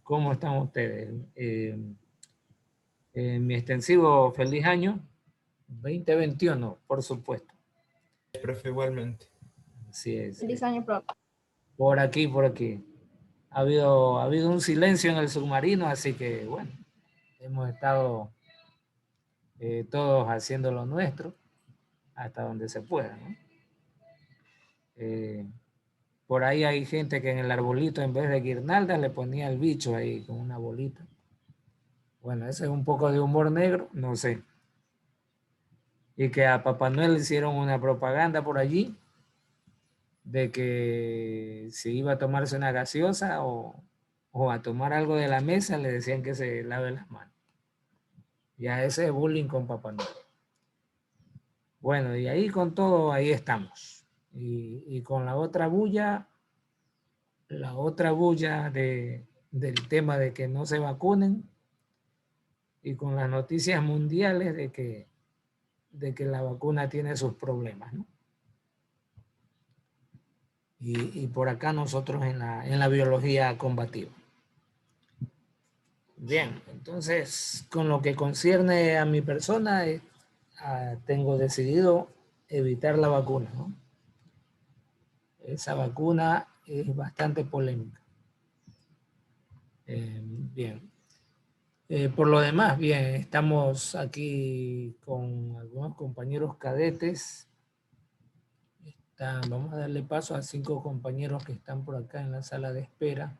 ¿Cómo están ustedes? Mi extensivo feliz año 2021, por supuesto. Profe, igualmente. Así es. Feliz año, profe. Por aquí, por aquí. Ha habido un silencio en el submarino, así que bueno, hemos estado todos haciendo lo nuestro hasta donde se pueda, ¿no? Por ahí hay gente que en el arbolito en vez de guirnaldas le ponía el bicho ahí con una bolita. Bueno, ese es un poco de humor negro, no sé. Y que a Papá Noel le hicieron una propaganda por allí de que si iba a tomarse una gaseosa o a tomar algo de la mesa, le decían que se lave las manos. Ya ese es bullying con Papá Noel. Bueno, y ahí con todo, ahí estamos. Y con la otra bulla del tema de que no se vacunen y con las noticias mundiales de que la vacuna tiene sus problemas, ¿no? Y por acá nosotros en la biología combativa. Bien, entonces con lo que concierne a mi persona, tengo decidido evitar la vacuna, ¿no? Esa vacuna es bastante polémica. Bien. Por lo demás, bien, estamos aquí con algunos compañeros cadetes. Vamos a darle paso a 5 compañeros que están por acá en la sala de espera.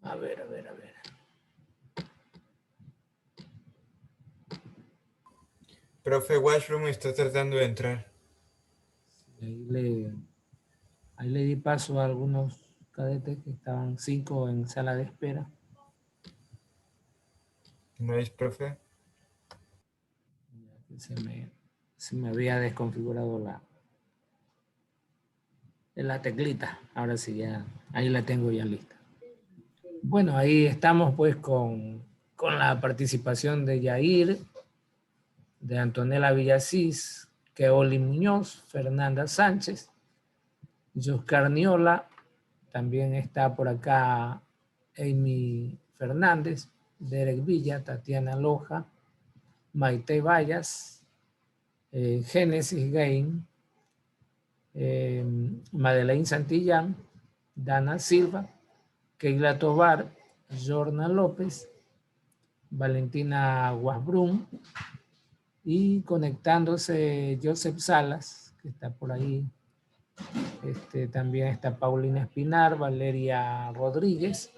A ver. Profe, Washroom está tratando de entrar. Ahí le di paso a algunos cadetes que estaban 5 en sala de espera. ¿No es, profe? Se me había desconfigurado la teclita. Ahora sí, ya, ahí la tengo ya lista. Bueno, ahí estamos pues con la participación de Yair, de Antonella Villasís, Keoli Muñoz, Fernanda Sánchez, Yoscar Niola, también está por acá Amy Fernández, Derek Villa, Tatiana Loja, Maite Vallas, Génesis Gain, Madeleine Santillán, Dana Silva, Keila Tobar, Jorna López, Valentina Guasbrun y conectándose Joseph Salas, que está por ahí. También está Paulina Espinar, Valeria Rodríguez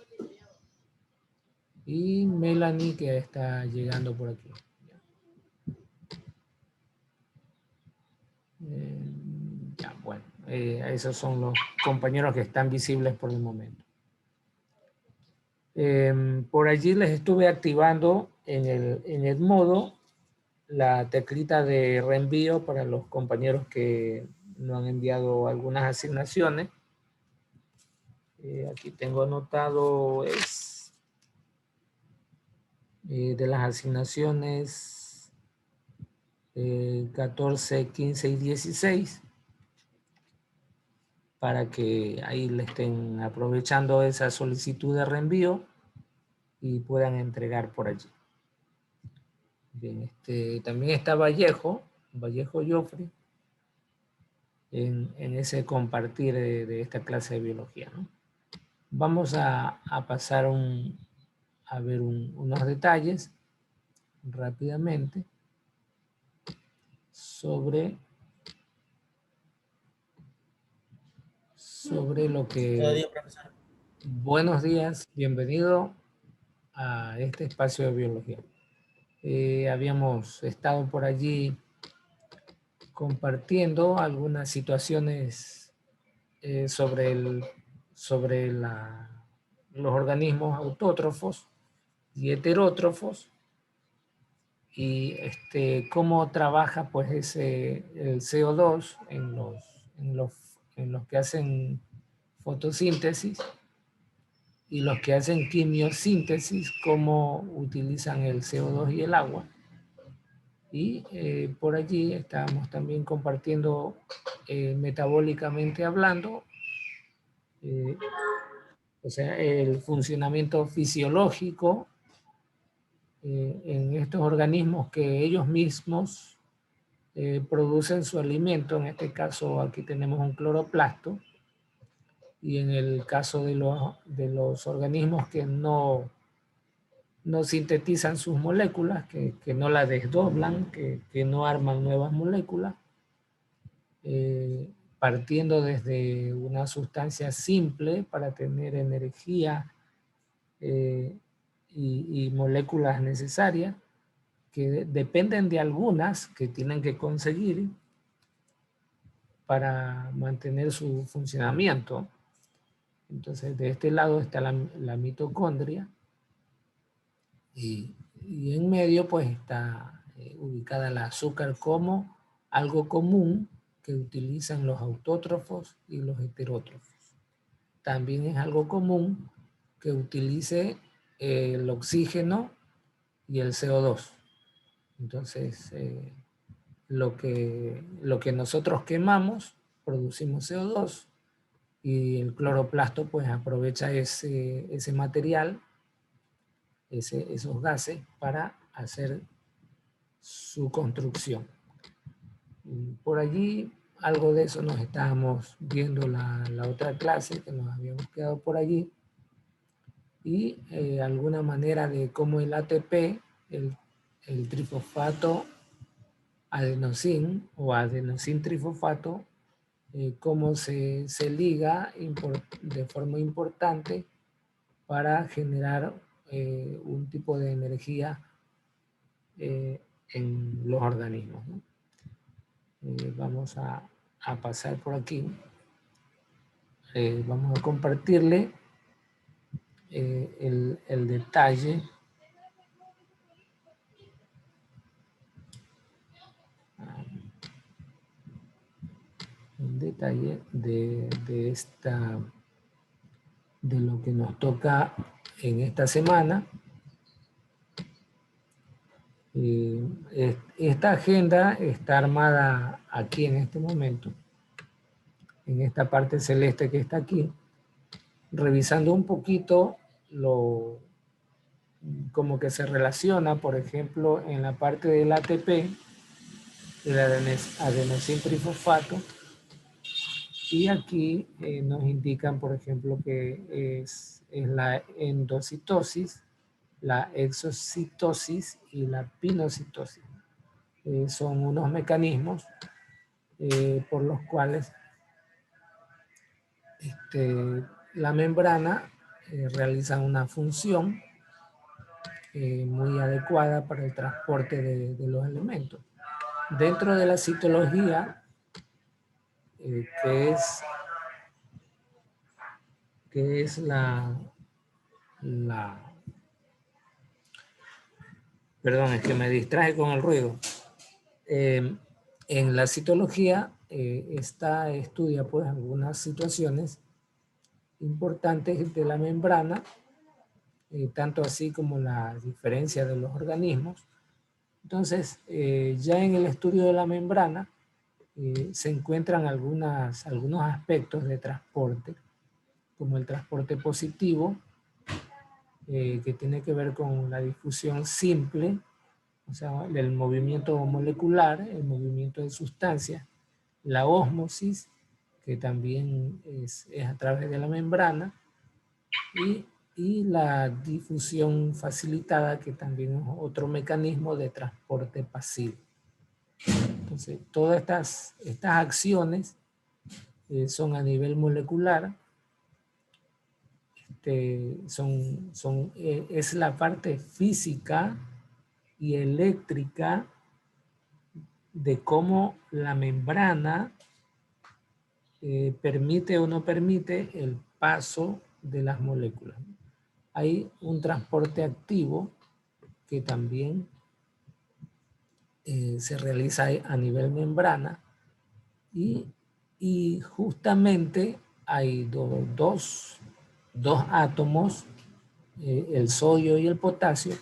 y Melanie, que está llegando por aquí. Ya, bueno, esos son los compañeros que están visibles por el momento. Por allí les estuve activando en el modo la teclita de reenvío para los compañeros que no han enviado algunas asignaciones. Aquí tengo anotado de las asignaciones 14, 15 y 16 para que ahí le estén aprovechando esa solicitud de reenvío y puedan entregar por allí. Bien, también está Vallejo Joffrey, en ese compartir de esta clase de biología, ¿no? Vamos a pasar a ver unos detalles rápidamente sobre lo que... Buenos días, bienvenido a este espacio de biología. Habíamos estado por allí compartiendo algunas situaciones sobre los organismos autótrofos y heterótrofos y cómo trabaja pues el CO2 en los que hacen fotosíntesis y los que hacen quimiosíntesis, cómo utilizan el CO2 y el agua. Y por allí estábamos también compartiendo metabólicamente hablando, o sea, el funcionamiento fisiológico en estos organismos que ellos mismos producen su alimento. En este caso aquí tenemos un cloroplasto, y en el caso de los organismos que no sintetizan sus moléculas, que no las desdoblan, que no arman nuevas moléculas, partiendo desde una sustancia simple para tener energía y moléculas necesarias, que dependen de algunas que tienen que conseguir para mantener su funcionamiento. Entonces, de este lado está la mitocondria, y en medio pues está ubicada el azúcar como algo común que utilizan los autótrofos y los heterótrofos. También es algo común que utilice el oxígeno y el CO2. Entonces, lo que nosotros quemamos, producimos CO2, y el cloroplasto pues aprovecha ese material, esos gases, para hacer su construcción. Y por allí, algo de eso nos estábamos viendo la otra clase, que nos habíamos quedado por allí, y alguna manera de cómo el ATP, el trifosfato adenosín o adenosín trifosfato, cómo se liga de forma importante para generar un tipo de energía en los organismos, ¿no? Vamos a pasar por aquí. Vamos a compartirle el detalle de lo que nos toca en esta semana. Esta agenda está armada aquí en este momento, en esta parte celeste que está aquí, revisando un poquito como que se relaciona, por ejemplo, en la parte del ATP, del adenosín trifosfato, y aquí nos indican, por ejemplo, que es la endocitosis, la exocitosis y la pinocitosis. Son unos mecanismos por los cuales la membrana realiza una función muy adecuada para el transporte de los elementos. Dentro de la citología, que es perdón, es que me distraje con el ruido. En la citología estudia pues algunas situaciones importantes de la membrana, tanto así como la diferencia de los organismos. Entonces, ya en el estudio de la membrana se encuentran algunos aspectos de transporte, como el transporte positivo, que tiene que ver con la difusión simple, o sea, el movimiento molecular, el movimiento de sustancias, la ósmosis, que también es a través de la membrana, y la difusión facilitada, que también es otro mecanismo de transporte pasivo. Entonces, todas estas acciones son a nivel molecular, es la parte física y eléctrica de cómo la membrana permite o no permite el paso de las moléculas. Hay un transporte activo que también se realiza a nivel membrana, y justamente hay dos dos átomos, el sodio y el potasio,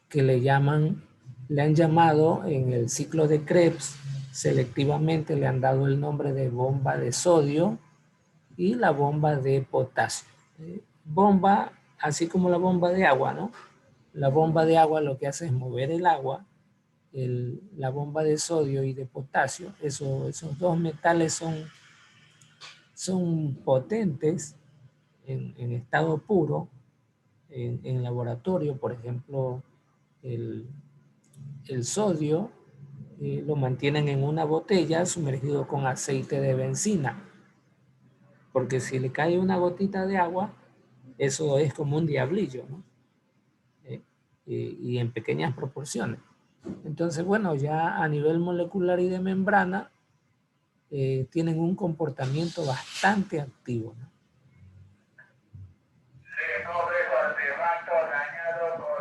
que le han llamado en el ciclo de Krebs, selectivamente le han dado el nombre de bomba de sodio y la bomba de potasio. Bomba, así como la bomba de agua, ¿no? La bomba de agua lo que hace es mover el agua. La bomba de sodio y de potasio, esos dos metales son potentes en estado puro, en laboratorio. Por ejemplo, el sodio lo mantienen en una botella sumergido con aceite de bencina, porque si le cae una gotita de agua, eso es como un diablillo, ¿no? Y en pequeñas proporciones. Entonces, bueno, ya a nivel molecular y de membrana, tienen un comportamiento bastante activo, ¿no?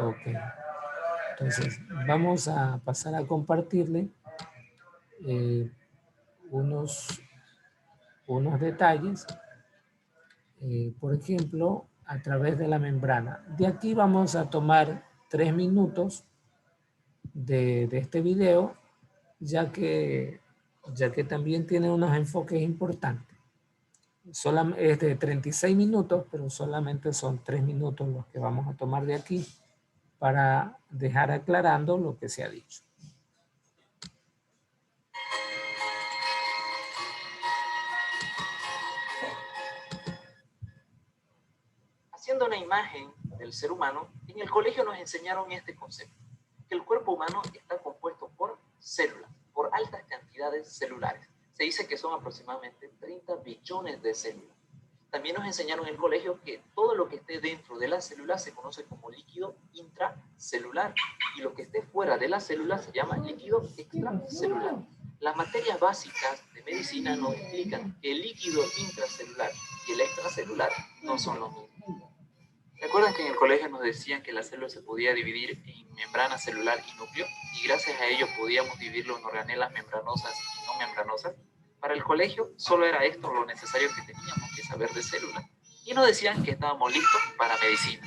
Ok. Entonces, vamos a pasar a compartirle unos detalles, por ejemplo, a través de la membrana. De aquí vamos a tomar 3 minutos de este video, ya que también tiene unos enfoques importantes. Es de 36 minutos, pero solamente son 3 minutos los que vamos a tomar de aquí para dejar aclarando lo que se ha dicho. Haciendo una imagen del ser humano, en el colegio nos enseñaron este concepto, que el cuerpo humano está compuesto por células, por altas cantidades celulares. Se dice que son aproximadamente 30 billones de células. También nos enseñaron en el colegio que todo lo que esté dentro de la célula se conoce como líquido intracelular y lo que esté fuera de la célula se llama líquido extracelular. Las materias básicas de medicina nos explican que el líquido intracelular y el extracelular no son los mismos. ¿Recuerdan que en el colegio nos decían que la célula se podía dividir en membrana celular y núcleo? Y gracias a ello podíamos dividirlo en organelas membranosas y no membranosas. Para el colegio solo era esto lo necesario que teníamos que saber de células. Y nos decían que estábamos listos para medicina.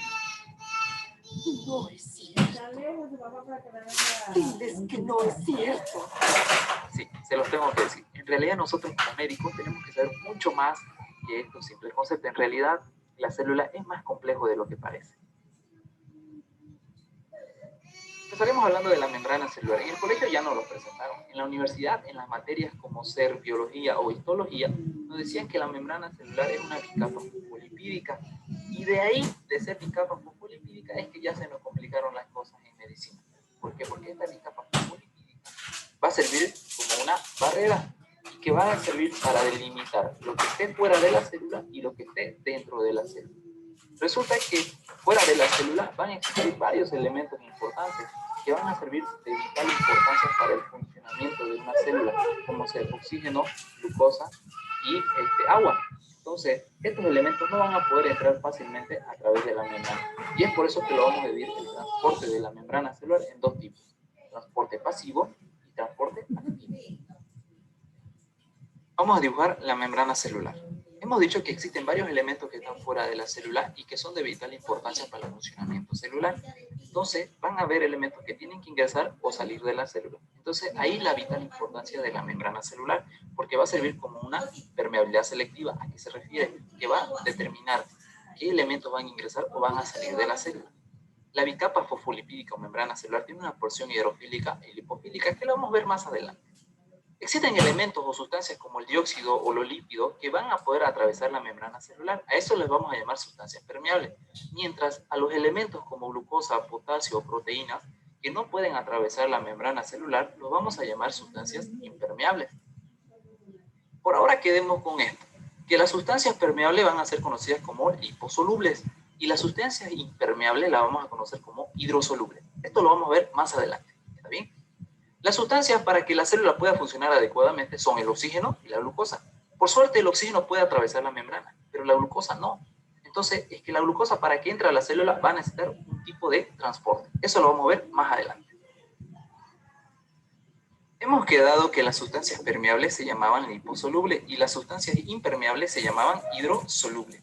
No es cierto. Diles que no es cierto. Sí, se los tengo que decir. En realidad nosotros como médicos tenemos que saber mucho más que estos simples conceptos. En realidad la célula es más complejo de lo que parece. Empezaremos hablando de la membrana celular. En el colegio ya nos lo presentaron. En la universidad, en las materias como ser biología o histología, nos decían que la membrana celular es una bicapa fosfolipídica. Y de ahí, de ser bicapa fosfolipídica, es que ya se nos complicaron las cosas en medicina. ¿Por qué? Porque esta bicapa fosfolipídica va a servir como una barrera y que va a servir para delimitar lo que esté fuera de la célula y lo que esté dentro de la célula. Resulta que fuera de la célula van a existir varios elementos importantes que van a servir de vital importancia para el funcionamiento de una célula, como ser oxígeno, glucosa y agua. Entonces, estos elementos no van a poder entrar fácilmente a través de la membrana. Y es por eso que lo vamos a dividir el transporte de la membrana celular en dos tipos: transporte pasivo y transporte activo. Vamos a dibujar la membrana celular. Hemos dicho que existen varios elementos que están fuera de la célula y que son de vital importancia para el funcionamiento celular. Entonces, van a haber elementos que tienen que ingresar o salir de la célula. Entonces, ahí la vital importancia de la membrana celular, porque va a servir como una permeabilidad selectiva. ¿A qué se refiere? Que va a determinar qué elementos van a ingresar o van a salir de la célula. La bicapa fosfolipídica o membrana celular tiene una porción hidrofílica y lipofílica que la vamos a ver más adelante. Existen elementos o sustancias como el dióxido o los lípidos que van a poder atravesar la membrana celular. A eso les vamos a llamar sustancias permeables. Mientras a los elementos como glucosa, potasio o proteínas que no pueden atravesar la membrana celular, los vamos a llamar sustancias impermeables. Por ahora quedemos con esto, que las sustancias permeables van a ser conocidas como liposolubles y las sustancias impermeables las vamos a conocer como hidrosolubles. Esto lo vamos a ver más adelante. ¿Está bien? Las sustancias para que la célula pueda funcionar adecuadamente son el oxígeno y la glucosa. Por suerte el oxígeno puede atravesar la membrana, pero la glucosa no. Entonces es que la glucosa para que entre a la célula va a necesitar un tipo de transporte. Eso lo vamos a ver más adelante. Hemos quedado que las sustancias permeables se llamaban liposolubles y las sustancias impermeables se llamaban hidrosolubles.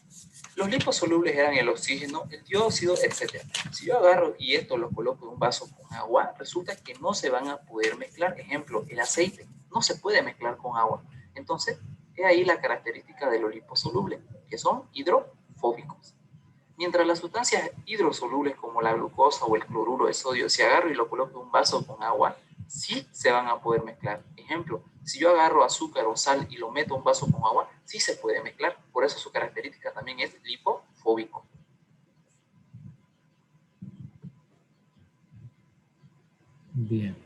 Los liposolubles eran el oxígeno, el dióxido, etc. Si yo agarro y esto lo coloco en un vaso con agua, resulta que no se van a poder mezclar. Ejemplo, el aceite no se puede mezclar con agua. Entonces, es ahí la característica de los liposolubles, que son hidrofóbicos. Mientras las sustancias hidrosolubles como la glucosa o el cloruro de sodio, si agarro y lo coloco en un vaso con agua, sí se van a poder mezclar. Ejemplo, si yo agarro azúcar o sal y lo meto en un vaso con agua, sí se puede mezclar. Por eso su característica también es lipofóbico. Bien.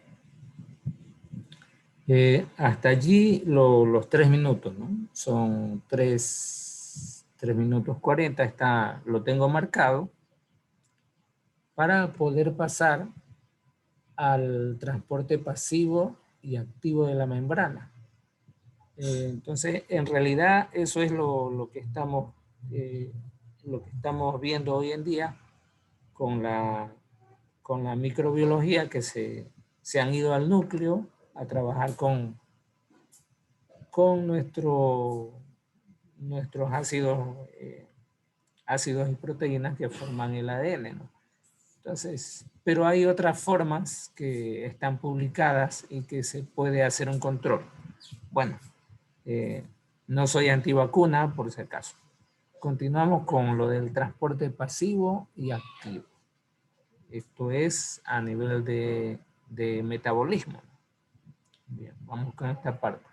Hasta allí los 3 minutos, ¿no? Son 3 minutos 40, lo tengo marcado para poder pasar al transporte pasivo y activo de la membrana. Entonces, en realidad, eso es lo que estamos viendo hoy en día con la microbiología, que se han ido al núcleo a trabajar con nuestros ácidos y proteínas que forman el ADN, ¿no? Entonces, pero hay otras formas que están publicadas y que se puede hacer un control. Bueno, no soy antivacuna, por si acaso. Continuamos con lo del transporte pasivo y activo. Esto es a nivel de metabolismo. Bien, vamos con esta parte.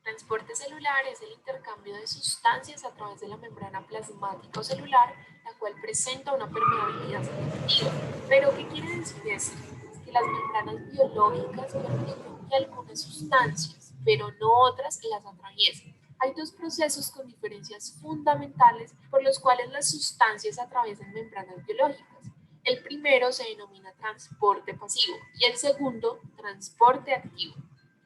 Transporte celular es el intercambio de sustancias a través de la membrana plasmática o celular, la cual presenta una permeabilidad selectiva. Pero, ¿qué quiere decir eso? Es que las membranas biológicas permiten que algunas sustancias, pero no otras, las atraviesen. Hay dos procesos con diferencias fundamentales por los cuales las sustancias atraviesan membranas biológicas. El primero se denomina transporte pasivo y el segundo, transporte activo.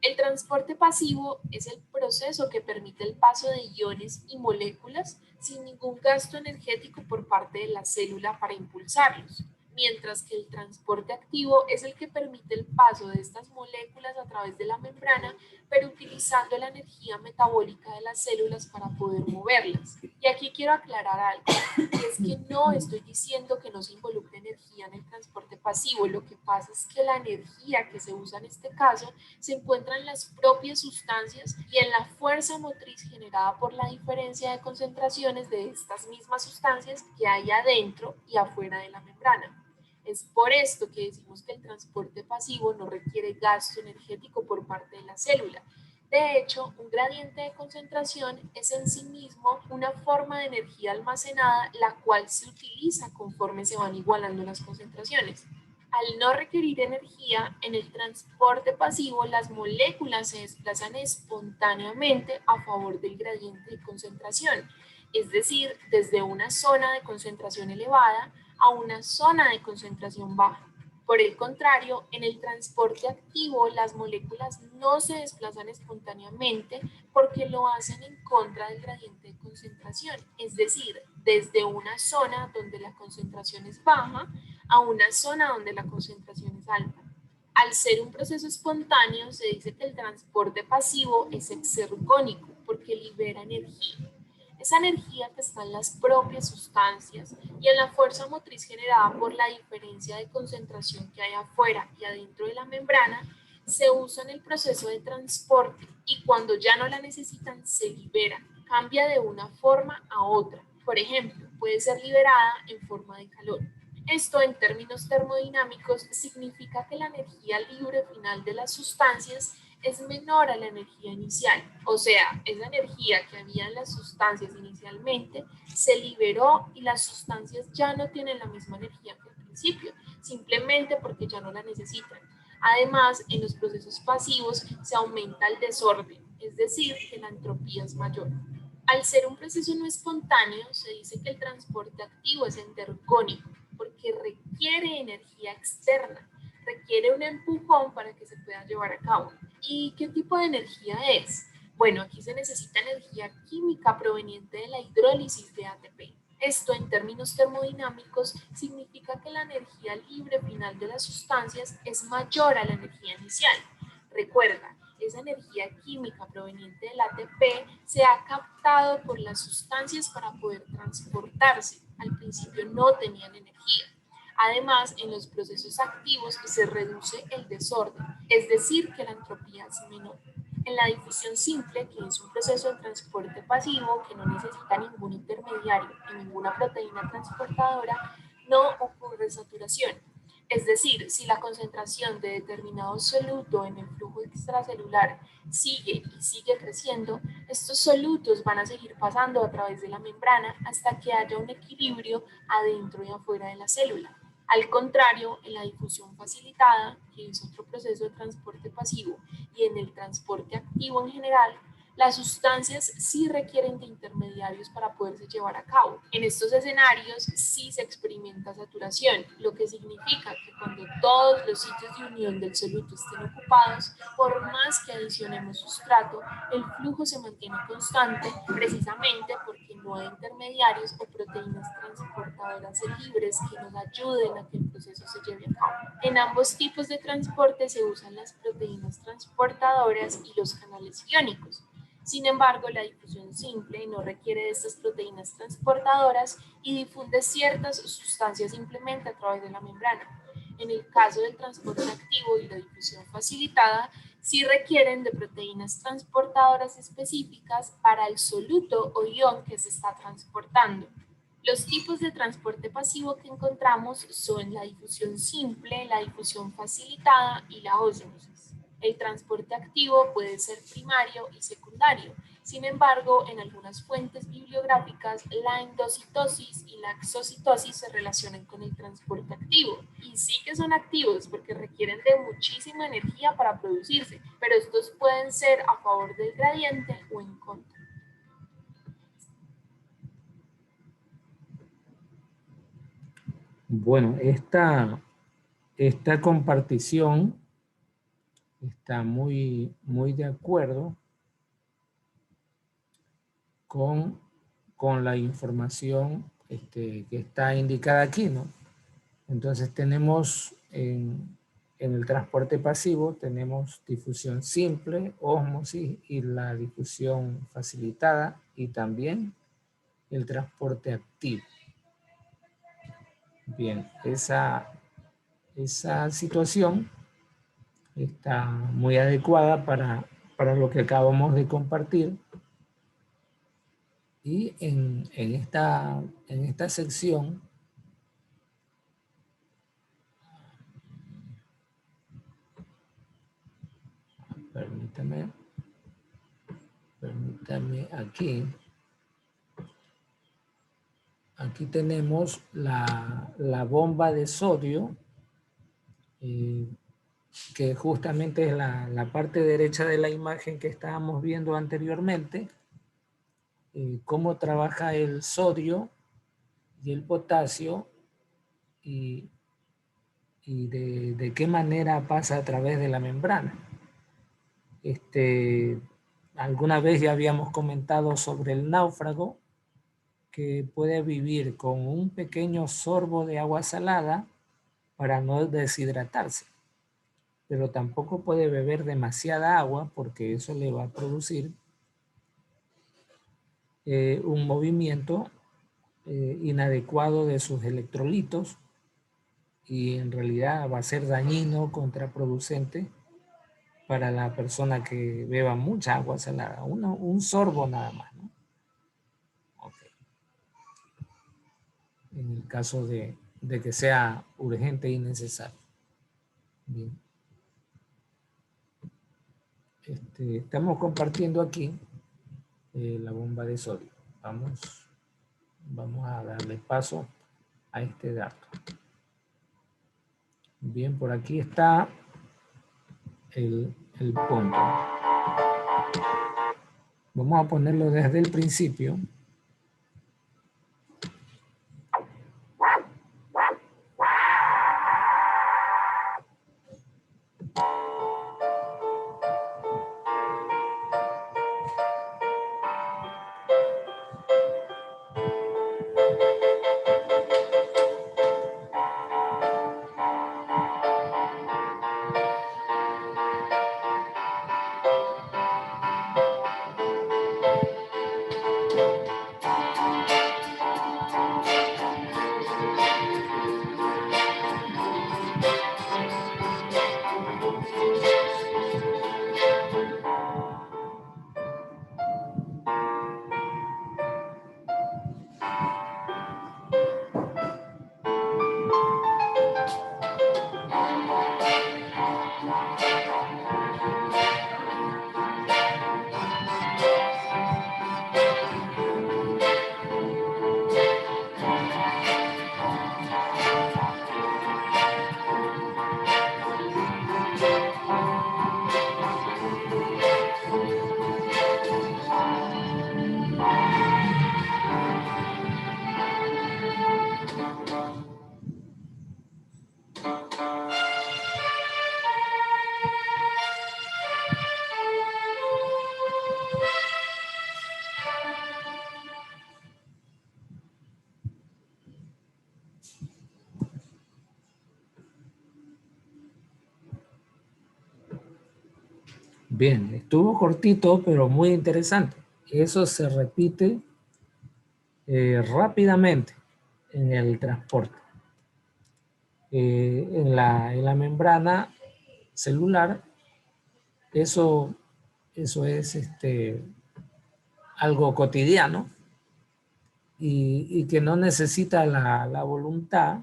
El transporte pasivo es el proceso que permite el paso de iones y moléculas sin ningún gasto energético por parte de la célula para impulsarlos, mientras que el transporte activo es el que permite el paso de estas moléculas a través de la membrana, pero utilizando la energía metabólica de las células para poder moverlas. Y aquí quiero aclarar algo, y es que no estoy diciendo que no se involucre energía en el transporte pasivo, lo que pasa es que la energía que se usa en este caso se encuentra en las propias sustancias y en la fuerza motriz generada por la diferencia de concentraciones de estas mismas sustancias que hay adentro y afuera de la membrana. Es por esto que decimos que el transporte pasivo no requiere gasto energético por parte de la célula. De hecho, un gradiente de concentración es en sí mismo una forma de energía almacenada, la cual se utiliza conforme se van igualando las concentraciones. Al no requerir energía, en el transporte pasivo las moléculas se desplazan espontáneamente a favor del gradiente de concentración, es decir, desde una zona de concentración elevada a una zona de concentración baja. Por el contrario, en el transporte activo las moléculas no se desplazan espontáneamente porque lo hacen en contra del gradiente de concentración, es decir, desde una zona donde la concentración es baja a una zona donde la concentración es alta. Al ser un proceso espontáneo, se dice que el transporte pasivo es exergónico porque libera energía. Esa energía que está en las propias sustancias y en la fuerza motriz generada por la diferencia de concentración que hay afuera y adentro de la membrana, se usa en el proceso de transporte y cuando ya no la necesitan se libera, cambia de una forma a otra. Por ejemplo, puede ser liberada en forma de calor. Esto en términos termodinámicos significa que la energía libre final de las sustancias es menor a la energía inicial, o sea, esa energía que había en las sustancias inicialmente se liberó y las sustancias ya no tienen la misma energía que al principio, simplemente porque ya no la necesitan. Además, en los procesos pasivos se aumenta el desorden, es decir, que la entropía es mayor. Al ser un proceso no espontáneo, se dice que el transporte activo es endergónico, porque requiere energía externa, requiere un empujón para que se pueda llevar a cabo. ¿Y qué tipo de energía es? Bueno, aquí se necesita energía química proveniente de la hidrólisis de ATP. Esto, en términos termodinámicos, significa que la energía libre final de las sustancias es mayor a la energía inicial. Recuerda, esa energía química proveniente del ATP se ha captado por las sustancias para poder transportarse. Al principio no tenían energía. Además, en los procesos activos se reduce el desorden, es decir, que la entropía es menor. En la difusión simple, que es un proceso de transporte pasivo que no necesita ningún intermediario y ninguna proteína transportadora, no ocurre saturación. Es decir, si la concentración de determinado soluto en el flujo extracelular sigue y sigue creciendo, estos solutos van a seguir pasando a través de la membrana hasta que haya un equilibrio adentro y afuera de la célula. Al contrario, en la difusión facilitada, que es otro proceso de transporte pasivo, y en el transporte activo en general, las sustancias sí requieren de intermediarios para poderse llevar a cabo. En estos escenarios sí se experimenta saturación, lo que significa que cuando todos los sitios de unión del soluto estén ocupados, por más que adicionemos sustrato, el flujo se mantiene constante precisamente porque no hay intermediarios o proteínas transportadoras libres que nos ayuden a que el proceso se lleve a cabo. En ambos tipos de transporte se usan las proteínas transportadoras y los canales iónicos. Sin embargo, la difusión simple no requiere de estas proteínas transportadoras y difunde ciertas sustancias simplemente a través de la membrana. En el caso del transporte activo y la difusión facilitada, sí requieren de proteínas transportadoras específicas para el soluto o ion que se está transportando. Los tipos de transporte pasivo que encontramos son la difusión simple, la difusión facilitada y la ósmosis. El transporte activo puede ser primario y secundario. Sin embargo, en algunas fuentes bibliográficas, la endocitosis y la exocitosis se relacionan con el transporte activo. Y sí que son activos porque requieren de muchísima energía para producirse, pero estos pueden ser a favor del gradiente o en contra. Bueno, esta compartición está muy de acuerdo con la información que está indicada aquí, ¿no? Entonces tenemos en el transporte pasivo, tenemos difusión simple, ósmosis y la difusión facilitada y también el transporte activo. Bien, esa situación está muy adecuada para lo que acabamos de compartir. Y en esta sección permítame aquí tenemos la bomba de sodio, que justamente es la parte derecha de la imagen que estábamos viendo anteriormente, cómo trabaja el sodio y el potasio y de qué manera pasa a través de la membrana. Alguna vez ya habíamos comentado sobre el náufrago, que puede vivir con un pequeño sorbo de agua salada para no deshidratarse, pero tampoco puede beber demasiada agua porque eso le va a producir un movimiento inadecuado de sus electrolitos y en realidad va a ser dañino, contraproducente para la persona que beba mucha agua salada, un sorbo nada más, ¿no? Okay. En el caso de que sea urgente y necesario. Bien. Estamos compartiendo aquí la bomba de sodio. Vamos a darle paso a este dato. Bien, por aquí está el punto. Vamos a ponerlo desde el principio. Bien, estuvo cortito, pero muy interesante. Eso se repite rápidamente en el transporte. En la membrana celular, eso es algo cotidiano y que no necesita la voluntad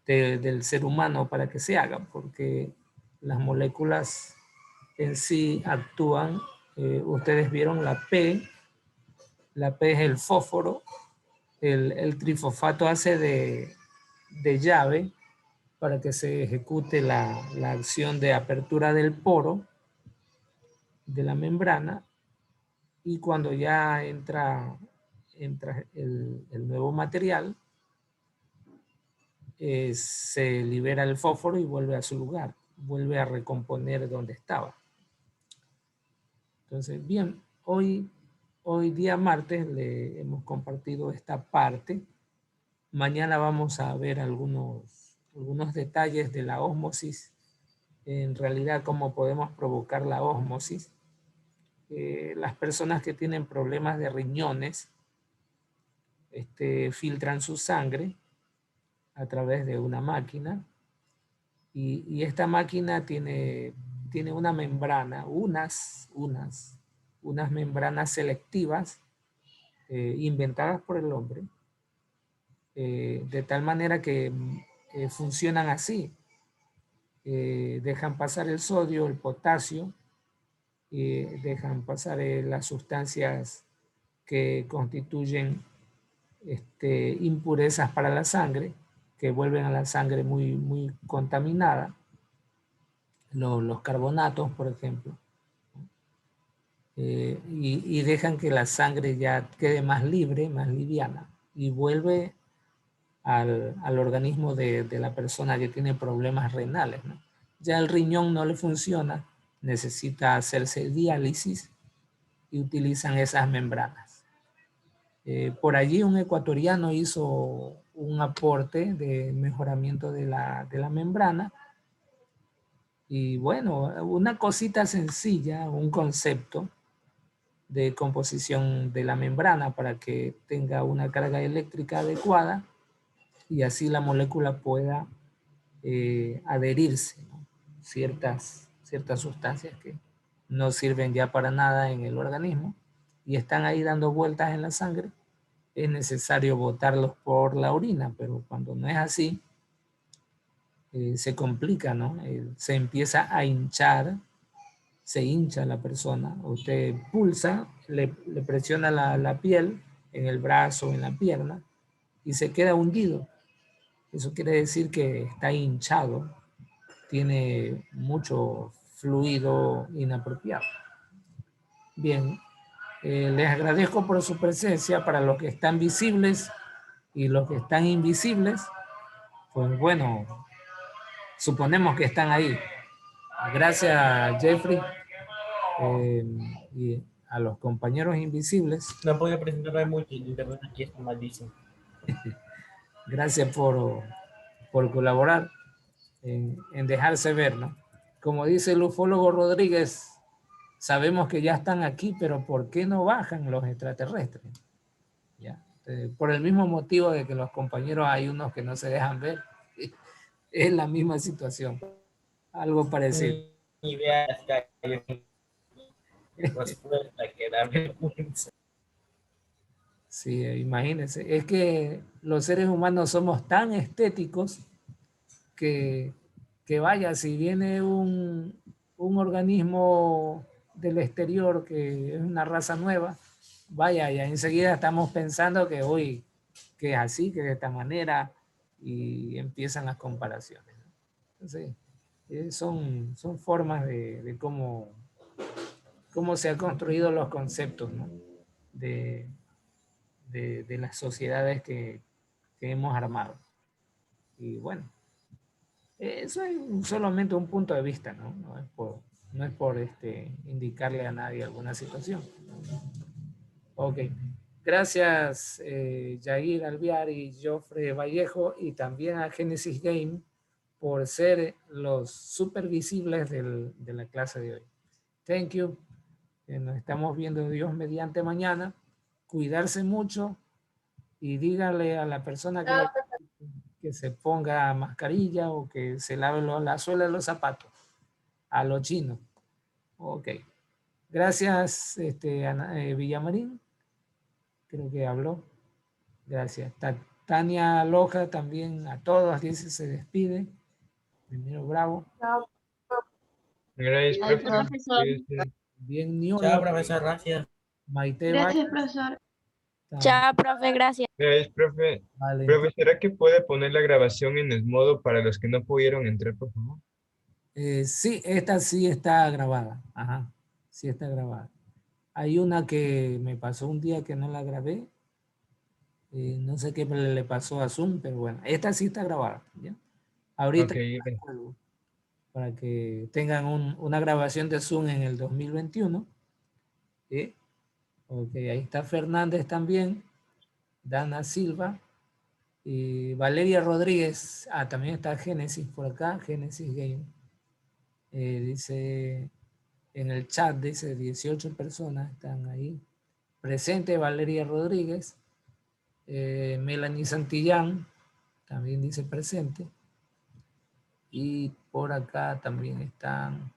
del ser humano para que se haga, porque las moléculas en sí actúan. Ustedes vieron la P es el fósforo, el trifosfato hace de llave para que se ejecute la acción de apertura del poro de la membrana, y cuando ya entra el nuevo material, se libera el fósforo y vuelve a su lugar, vuelve a recomponer donde estaba. Entonces, bien, hoy día martes le hemos compartido esta parte. Mañana vamos a ver algunos detalles de la ósmosis, en realidad cómo podemos provocar la ósmosis. Las personas que tienen problemas de riñones filtran su sangre a través de una máquina, y esta máquina tiene una membrana, unas membranas selectivas inventadas por el hombre, de tal manera que funcionan así. Dejan pasar el sodio, el potasio, dejan pasar las sustancias que constituyen impurezas para la sangre, que vuelven a la sangre muy contaminada, los carbonatos, por ejemplo, y dejan que la sangre ya quede más libre, más liviana, y vuelve al organismo de la persona que tiene problemas renales, ¿no? Ya el riñón no le funciona, necesita hacerse diálisis y utilizan esas membranas. Por allí un ecuatoriano hizo un aporte de mejoramiento de la membrana, y bueno, una cosita sencilla, un concepto de composición de la membrana para que tenga una carga eléctrica adecuada y así la molécula pueda adherirse, ¿no? Ciertas sustancias que no sirven ya para nada en el organismo y están ahí dando vueltas en la sangre. Es necesario botarlos por la orina, pero cuando no es así, se complica, ¿no? Se empieza a hinchar, se hincha la persona. Usted pulsa, le presiona la piel en el brazo, en la pierna, y se queda hundido. Eso quiere decir que está hinchado, tiene mucho fluido inapropiado. Bien, les agradezco por su presencia. Para los que están visibles y los que están invisibles, pues bueno, suponemos que están ahí. Gracias, Jeffrey, y a los compañeros invisibles. No podía presentarme mucho, el internet aquí está malísimo. Gracias por colaborar en dejarse ver, ¿no? Como dice el ufólogo Rodríguez, sabemos que ya están aquí, pero ¿por qué no bajan los extraterrestres? ¿Ya? Por el mismo motivo de que los compañeros hay unos que no se dejan ver. Es la misma situación, algo parecido. Ni idea las calles. Respuesta que da vergüenza. Sí, imagínense. Es que los seres humanos somos tan estéticos que vaya, si viene un organismo del exterior que es una raza nueva, vaya, ya enseguida estamos pensando que, uy, que es así, que de esta manera, y empiezan las comparaciones, ¿no? Entonces, son formas de cómo se han construido los conceptos, ¿no? de las sociedades que que hemos armado. Y bueno, eso es solamente un punto de vista, ¿no? No es por indicarle a nadie alguna situación. Ok. Gracias, Jair Alviar y Joffre Vallejo, y también a Genesis Game por ser los supervisibles de la clase de hoy. Thank you. Nos estamos viendo Dios mediante mañana. Cuidarse mucho y dígale a la persona que se ponga mascarilla o que se lave la suela de los zapatos. A los chinos. Ok. Gracias, Villamarín. Creo que habló. Gracias. Tania Loja también a todos, dice, se despide. Primero Bravo. Gracias, Ay, profe. profesor. Cuídese. Bien, Chao, Niolo. profesor, gracias. Maite Gracias, Valles. profesor. Chao, profe, gracias. Gracias, profe. Vale. Profe, ¿será que puede poner la grabación en el modo para los que no pudieron entrar, por favor? Sí, esta sí está grabada. Ajá, sí está grabada. Hay una que me pasó un día que no la grabé. No sé qué le pasó a Zoom, pero bueno, esta sí está grabada. ¿Ya? Ahorita Ok, para que tengan una grabación de Zoom en el 2021. ¿Sí? Ok, ahí está Fernández también, Dana Silva y Valeria Rodríguez. También está Génesis por acá, Génesis Game. Dice en el chat, dice 18 personas están ahí. Presente Valeria Rodríguez. Melanie Santillán también dice presente. Y por acá también están,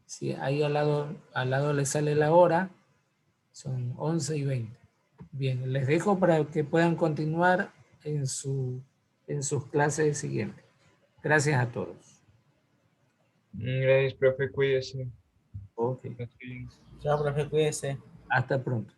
sí, ahí al lado le sale la hora, son 11:20. Bien, les dejo para que puedan continuar en sus clases siguientes. Gracias a todos. gracias, profe. Cuídese. Ok, Así. Chao, profe, cuídese. hasta pronto.